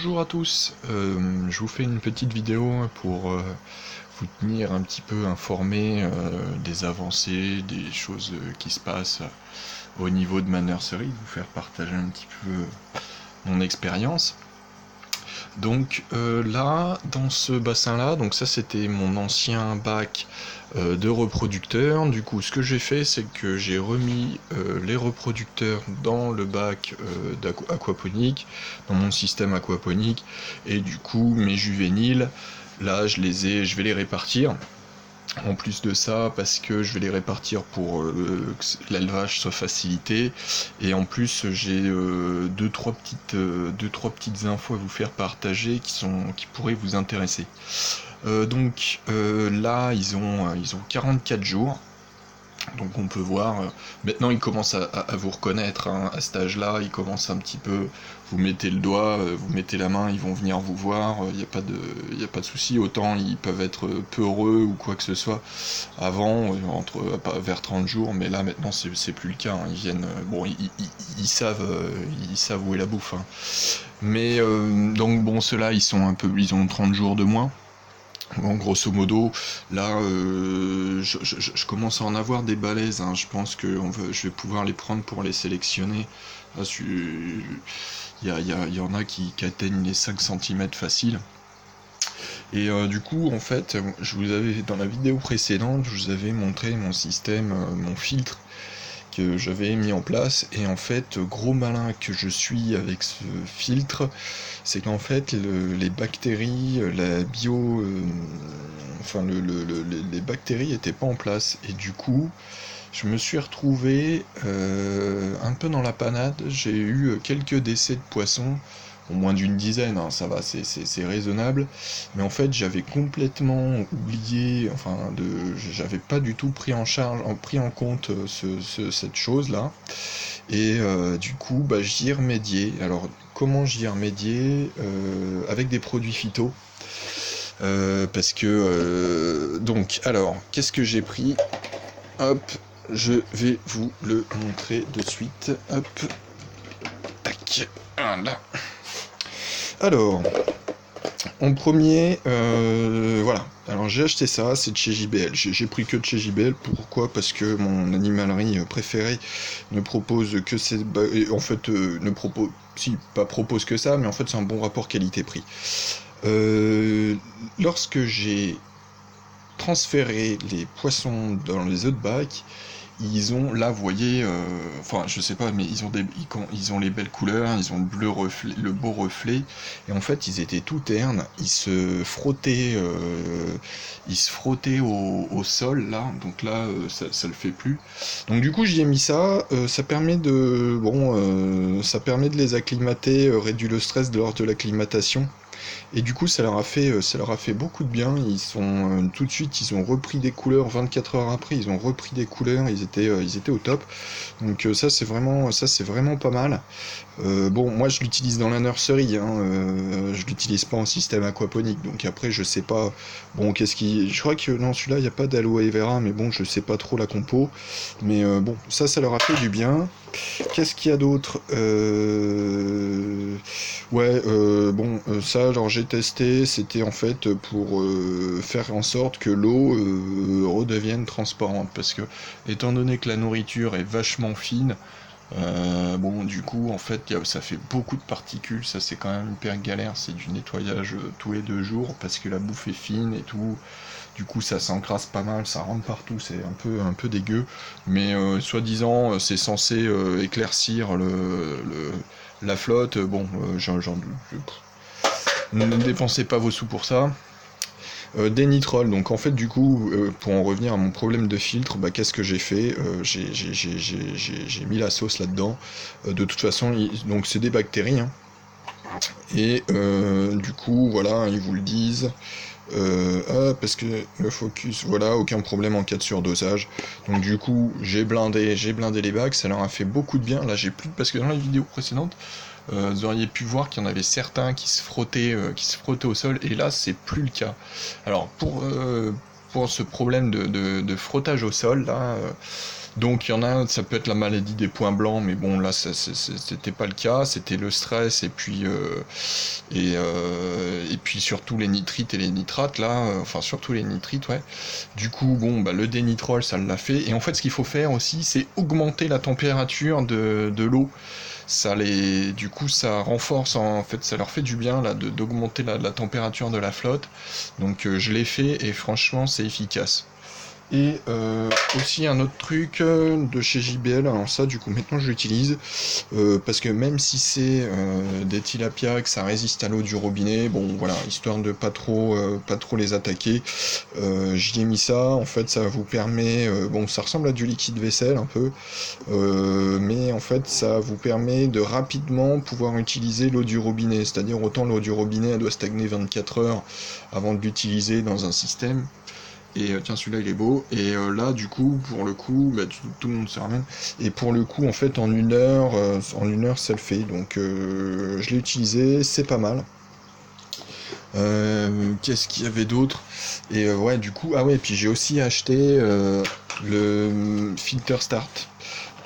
Bonjour à tous, je vous fais une petite vidéo pour vous tenir un petit peu informé des avancées, des choses qui se passent au niveau de ma nursery, vous faire partager un petit peu mon expérience. Donc là, dans ce bassin-là, donc ça c'était mon ancien bac de reproducteurs. Du coup, ce que j'ai fait, c'est que j'ai remis les reproducteurs dans le bac aquaponique, dans mon système aquaponique, et du coup, mes juvéniles, là, je vais les répartir. En plus de ça, parce que je vais les répartir pour que l'élevage soit facilité, et en plus j'ai deux trois petites infos à vous faire partager qui pourraient vous intéresser. Là ils ont 44 jours. Donc on peut voir, maintenant ils commencent à vous reconnaître, hein, à cet âge-là, ils commencent un petit peu, vous mettez le doigt, vous mettez la main, ils vont venir vous voir, il n'y a pas de souci, autant ils peuvent être peureux ou quoi que ce soit avant, vers 30 jours, mais là maintenant c'est plus le cas, hein, ils viennent, bon ils savent où est la bouffe, hein. Mais donc bon, ceux-là ils ont 30 jours de moins. Bon, grosso modo, là, je commence à en avoir des balaises, hein. Je pense que je vais pouvoir les prendre pour les sélectionner. Là, il y en a qui atteignent les 5 cm faciles. Et du coup, en fait, dans la vidéo précédente, je vous avais montré mon système, mon filtre que j'avais mis en place, et en fait, gros malin que je suis avec ce filtre, c'est qu'en fait les bactéries, la bio, les bactéries étaient pas en place, et du coup je me suis retrouvé un peu dans la panade. J'ai eu quelques décès de poissons, au moins d'une dizaine, hein, ça va, c'est raisonnable, mais en fait j'avais complètement oublié, j'avais pas du tout pris en compte cette chose-là, et du coup bah, j'y ai remédié. Alors comment j'y ai remédié? Avec des produits phyto, parce que alors qu'est-ce que j'ai pris? Hop, je vais vous le montrer de suite. Hop, tac, voilà. Alors, en premier, voilà. Alors j'ai acheté ça, c'est de chez JBL. J'ai pris que de chez JBL. Pourquoi? Parce que mon animalerie préférée ne propose que ces... en fait, ne propose... Si, pas propose que ça, mais en fait c'est un bon rapport qualité-prix. Lorsque j'ai transféré les poissons dans les œufs de bac, ils ont, là, vous voyez, je sais pas, mais ils ont les belles couleurs, ils ont le beau reflet, et en fait, ils étaient tout ternes, ils se frottaient au sol, là, donc là, ça le fait plus. Donc du coup, j'y ai mis ça, ça permet de les acclimater, réduit le stress lors de l'acclimatation. Et du coup, ça leur a fait beaucoup de bien. Tout de suite, ils ont repris des couleurs. 24 heures après, ils ont repris des couleurs. Ils étaient au top. Donc ça c'est vraiment pas mal. Bon, moi je l'utilise dans la nursery, hein, je l'utilise pas en système aquaponique. Donc après, je sais pas. Bon, je crois que non, celui-là, il n'y a pas d'aloe vera, mais bon, je sais pas trop la compo. Mais bon, ça leur a fait du bien. Qu'est-ce qu'il y a d'autre? Ouais, ça, alors j'ai testé, c'était en fait pour faire en sorte que l'eau redevienne transparente, parce que étant donné que la nourriture est vachement fine, bon, du coup, en fait, ça fait beaucoup de particules, ça c'est quand même hyper galère, c'est du nettoyage tous les 2 jours, parce que la bouffe est fine et tout. Du coup, ça s'encrasse pas mal, ça rentre partout, c'est un peu dégueu, mais soi-disant, c'est censé éclaircir la flotte. Bon, ne dépensez pas vos sous pour ça. Des nitroles, donc en fait du coup, pour en revenir à mon problème de filtre, bah, qu'est-ce que j'ai fait? J'ai mis la sauce là-dedans. De toute façon, donc c'est des bactéries, hein. Et du coup, voilà, ils vous le disent. Parce que le focus, voilà, aucun problème en cas de surdosage. Donc du coup, j'ai blindé les bacs, ça leur a fait beaucoup de bien. Là, j'ai plus, parce que dans la vidéo précédente, vous auriez pu voir qu'il y en avait certains qui se frottaient au sol, et là, c'est plus le cas. Alors pour ce problème de frottage au sol, là, donc il y en a, ça peut être la maladie des points blancs, mais bon là c'était pas le cas, c'était le stress, et puis Et puis surtout les nitrites et les nitrates là, enfin surtout les nitrites, ouais. Du coup, bon, bah, le dénitrol, ça l'a fait. Et en fait, ce qu'il faut faire aussi, c'est augmenter la température de l'eau. Du coup, ça renforce, en fait, ça leur fait du bien là d'augmenter la température de la flotte. Donc, je l'ai fait et franchement, c'est efficace. Et aussi un autre truc de chez JBL, alors ça du coup maintenant je l'utilise parce que même si c'est des tilapias que ça résiste à l'eau du robinet, bon voilà, histoire de pas trop les attaquer, j'y ai mis ça, en fait ça vous permet, bon ça ressemble à du liquide vaisselle un peu, mais en fait ça vous permet de rapidement pouvoir utiliser l'eau du robinet, c'est-à-dire autant l'eau du robinet elle doit stagner 24 heures avant de l'utiliser dans un système. Et tiens, celui-là il est beau. Et là, du coup, pour le coup, bah, tout le monde se ramène. Et pour le coup, en fait, en une heure, ça le fait. Donc, je l'ai utilisé, c'est pas mal. Qu'est-ce qu'il y avait d'autre? Et ouais, du coup, ah ouais, puis j'ai aussi acheté le filter start.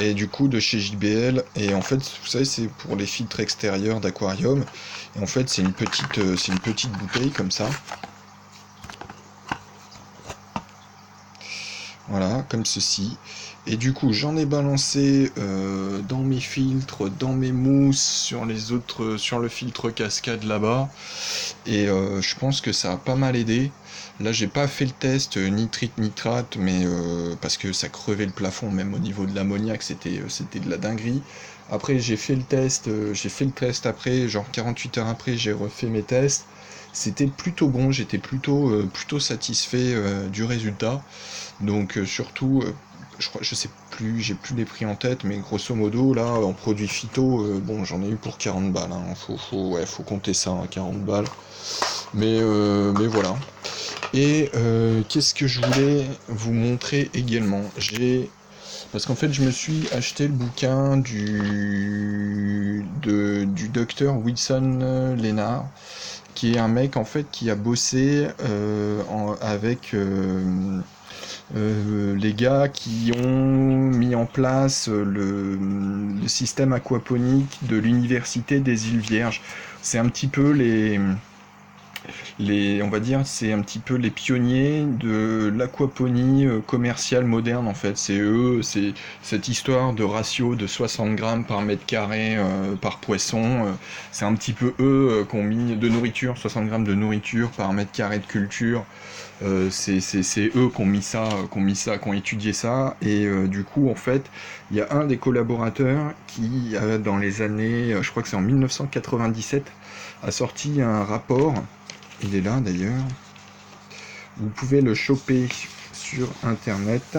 Et du coup, de chez JBL. Et en fait, vous savez, c'est pour les filtres extérieurs d'aquarium. Et en fait, c'est une petite bouteille comme ça. Voilà, comme ceci. Et du coup, j'en ai balancé dans mes filtres, dans mes mousses, sur le filtre cascade là-bas. Et je pense que ça a pas mal aidé. Là, j'ai pas fait le test nitrite-nitrate, mais parce que ça crevait le plafond, même au niveau de l'ammoniac, c'était de la dinguerie. Après, j'ai fait le test après, genre 48 heures après, j'ai refait mes tests. C'était plutôt bon, j'étais plutôt satisfait du résultat. Donc surtout, je sais plus, j'ai plus les prix en tête, mais grosso modo, là, en produits phyto, bon, j'en ai eu pour 40 balles, hein. Ouais, faut compter ça, hein, 40 balles. Mais voilà. Et qu'est-ce que je voulais vous montrer également? Parce qu'en fait, je me suis acheté le bouquin du docteur Wilson Lennart, qui est un mec en fait qui a bossé avec les gars qui ont mis en place le système aquaponique de l'université des îles Vierges. C'est un petit peu on va dire, c'est un petit peu les pionniers de l'aquaponie commerciale moderne en fait. C'est eux, c'est cette histoire de ratio de 60 grammes par mètre carré par poisson. C'est un petit peu eux qui ont mis de nourriture, 60 grammes de nourriture par mètre carré de culture. C'est eux qui ont étudié ça. Et du coup, en fait, il y a un des collaborateurs qui, dans les années, je crois que c'est en 1997, a sorti un rapport. Il est là d'ailleurs. Vous pouvez le choper sur internet.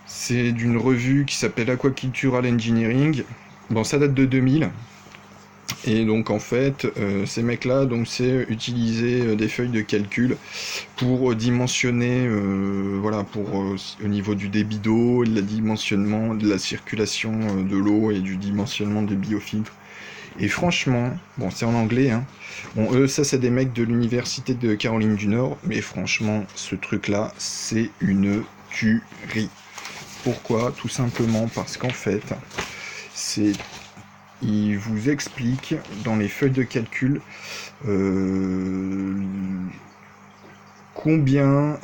C'est d'une revue qui s'appelle Aquacultural Engineering. Bon, ça date de 2000. Et donc en fait, ces mecs-là, donc c'est utiliser des feuilles de calcul pour dimensionner, voilà, au niveau du débit d'eau, de la dimensionnement, de la circulation de l'eau et du dimensionnement des biofiltres. Et franchement, bon, c'est en anglais, hein. Bon, eux, ça, c'est des mecs de l'université de Caroline du Nord, mais franchement, ce truc-là, c'est une tuerie. Pourquoi? Tout simplement parce qu'en fait, il vous explique dans les feuilles de calcul combien,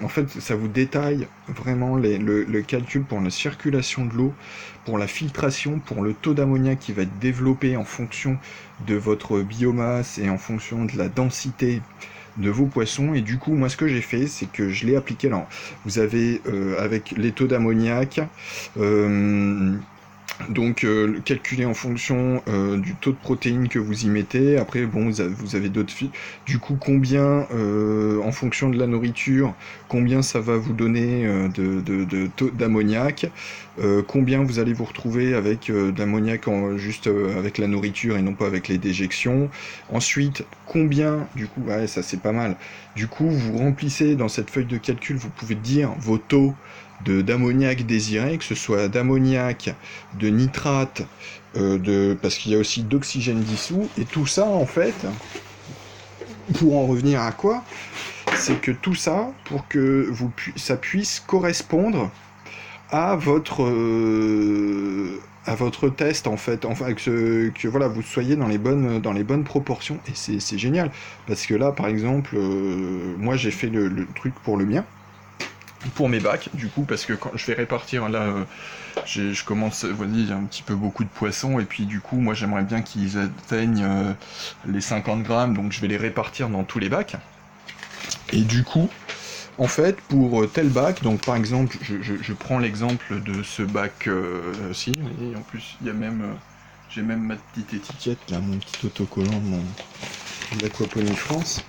en fait, ça vous détaille vraiment le calcul pour la circulation de l'eau, pour la filtration, pour le taux d'ammoniac qui va être développé en fonction de votre biomasse et en fonction de la densité de vos poissons. Et du coup, moi, ce que j'ai fait, c'est que je l'ai appliqué. Alors, vous avez avec les taux d'ammoniac, donc calculer en fonction du taux de protéines que vous y mettez. Après, bon, vous avez d'autres filles. Du coup, combien, en fonction de la nourriture, combien ça va vous donner de taux d'ammoniac, combien vous allez vous retrouver avec de l'ammoniac juste avec la nourriture et non pas avec les déjections. Ensuite, combien, du coup, ouais, ça c'est pas mal. Du coup, vous remplissez dans cette feuille de calcul, vous pouvez dire vos taux d'ammoniac désiré, que ce soit d'ammoniac, de nitrate, parce qu'il y a aussi d'oxygène dissous, et tout ça, en fait, pour en revenir à quoi? C'est que tout ça, pour que ça puisse correspondre à votre à votre test en fait, enfin que voilà, vous soyez dans les bonnes proportions, et c'est génial, parce que là par exemple, moi j'ai fait le truc pour le mien, pour mes bacs, du coup, parce que quand je vais répartir, là, je commence, vous voyez, il y a un petit peu beaucoup de poissons, et puis du coup, moi j'aimerais bien qu'ils atteignent les 50 grammes, donc je vais les répartir dans tous les bacs, et du coup, en fait, pour tel bac, donc par exemple, je prends l'exemple de ce bac-ci, et en plus, il y a même, j'ai même ma petite étiquette, là, mon petit autocollant d'Aquaponie France.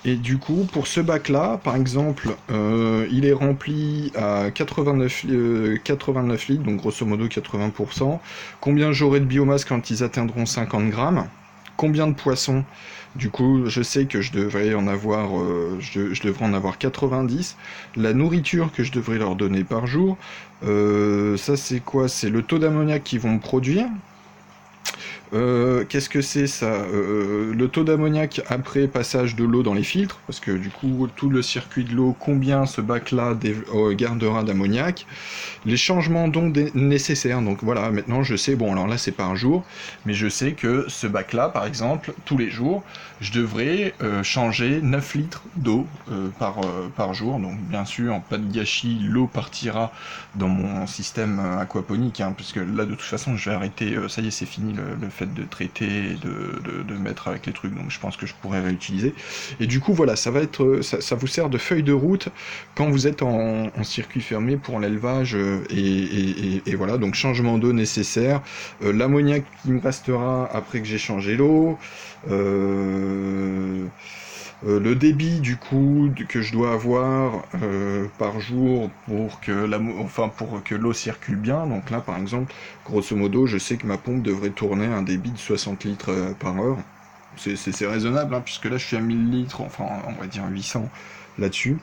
Et du coup, pour ce bac-là, par exemple, il est rempli à 89 litres, donc grosso modo 80%. Combien j'aurai de biomasse quand ils atteindront 50 grammes? Combien de poissons? Du coup, je sais que je devrais en avoir, je devrais en avoir 90. La nourriture que je devrais leur donner par jour, ça c'est quoi? C'est le taux d'ammoniac qu'ils vont me produire. Qu'est-ce que c'est ça? Le taux d'ammoniac après passage de l'eau dans les filtres, parce que du coup, tout le circuit de l'eau, combien ce bac-là gardera d'ammoniac, les changements d'eau nécessaires. Donc voilà, maintenant je sais, bon alors là c'est pas un jour, mais je sais que ce bac-là, par exemple, tous les jours, je devrais changer 9 litres d'eau par jour. Donc bien sûr, pas de gâchis, l'eau partira dans mon système aquaponique, hein, puisque là de toute façon je vais arrêter, ça y est c'est fini le fait de traiter et de mettre avec les trucs, donc je pense que je pourrais réutiliser. Et du coup voilà, ça va être, ça vous sert de feuille de route quand vous êtes en circuit fermé pour l'élevage, et voilà, donc changement d'eau nécessaire, l'ammoniac qui me restera après que j'ai changé l'eau, le débit du coup que je dois avoir par jour pour que l'eau circule bien. Donc là par exemple, grosso modo, je sais que ma pompe devrait tourner un débit de 60 litres par heure. C'est raisonnable, hein, puisque là je suis à 1000 litres, enfin on va dire 800 là-dessus.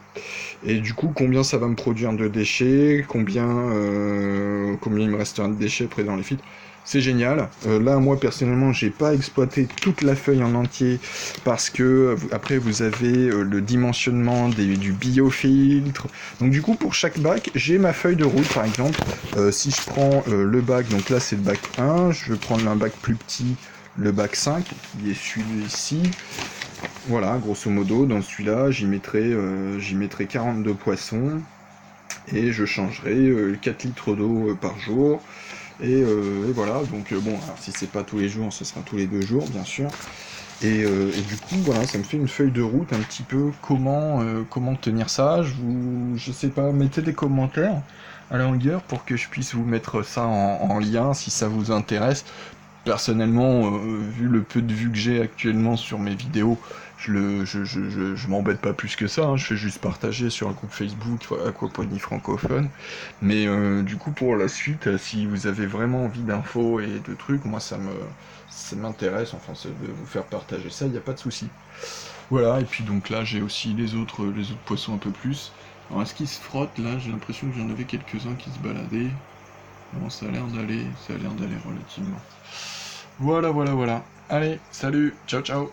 Et du coup, combien ça va me produire de déchets, combien il me restera de déchets près dans les filtres. C'est génial. Là, moi, personnellement, j'ai pas exploité toute la feuille en entier parce que après, vous avez le dimensionnement du biofiltre. Donc, du coup, pour chaque bac, j'ai ma feuille de route, par exemple. Si je prends le bac, donc là, c'est le bac 1, je vais prendre un bac plus petit, le bac 5, qui est celui-ci. Voilà, grosso modo, dans celui-là, j'y mettrai 42 poissons, et je changerai 4 litres d'eau par jour. Et voilà, donc bon, alors si c'est pas tous les jours, ce sera tous les 2 jours, bien sûr. Et du coup, voilà, ça me fait une feuille de route un petit peu comment tenir ça. Je sais pas, mettez des commentaires à la longueur pour que je puisse vous mettre ça en lien si ça vous intéresse. Personnellement, vu le peu de vues que j'ai actuellement sur mes vidéos, je m'embête pas plus que ça, hein, je fais juste partager sur un groupe Facebook, Aquaponie francophone. Mais du coup, pour la suite, si vous avez vraiment envie d'infos et de trucs, moi ça m'intéresse, enfin, de vous faire partager ça, il n'y a pas de souci. Voilà, et puis donc là, j'ai aussi les autres poissons un peu plus. Alors, est-ce qu'ils se frottent là? J'ai l'impression que j'en avais quelques-uns qui se baladaient. Bon, ça a l'air d'aller relativement. Voilà. Allez, salut, ciao ciao.